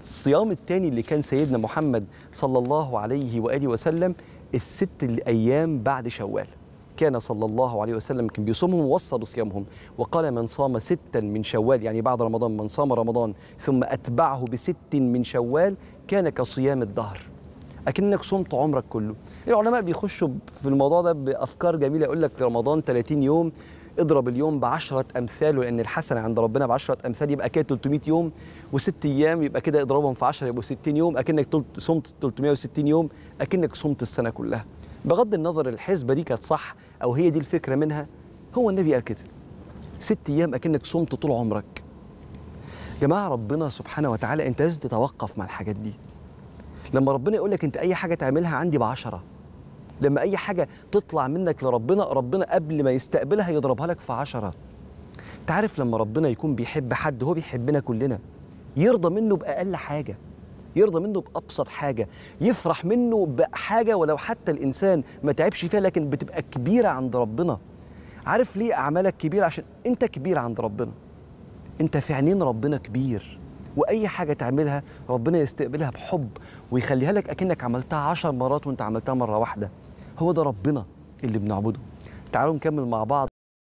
الصيام الثاني اللي كان سيدنا محمد صلى الله عليه وآله وسلم الست الأيام بعد شوال. كان صلى الله عليه وسلم كان بيصومهم ووصى بصيامهم، وقال من صام ستا من شوال، يعني بعد رمضان، من صام رمضان ثم أتبعه بست من شوال كان كصيام الدهر، أكنك صمت عمرك كله. العلماء بيخشوا في الموضوع ده بأفكار جميلة، يقول لك رمضان 30 يوم، اضرب اليوم ب10 أمثاله، لأن الحسنة عند ربنا ب10 أمثال، يبقى كده 300 يوم، وست أيام يبقى كده اضربهم في 10 يبقوا 60 يوم، أكنك صمت 360 يوم، أكنك صمت السنة كلها. بغض النظر الحسبة دي كانت صح أو هي دي الفكرة منها، هو النبي قال كده 6 أيام أكنك صمت طول عمرك. جماعة ربنا سبحانه وتعالى أنت لازم تتوقف مع الحاجات دي. لما ربنا يقول لك أنت أي حاجة تعملها عندي ب10، لما أي حاجة تطلع منك لربنا، ربنا قبل ما يستقبلها يضربها لك في 10. أنت عارف لما ربنا يكون بيحب حد، هو بيحبنا كلنا، يرضى منه بأقل حاجة، يرضى منه بأبسط حاجة، يفرح منه بحاجة ولو حتى الإنسان ما تعبش فيها لكن بتبقى كبيرة عند ربنا. عارف ليه أعمالك كبيرة؟ عشان أنت كبير عند ربنا، أنت في عينين ربنا كبير، وأي حاجة تعملها ربنا يستقبلها بحب ويخليها لك أكنك عملتها 10 مرات وأنت عملتها مرة واحدة. هو ده ربنا اللي بنعبده. تعالوا نكمل مع بعض.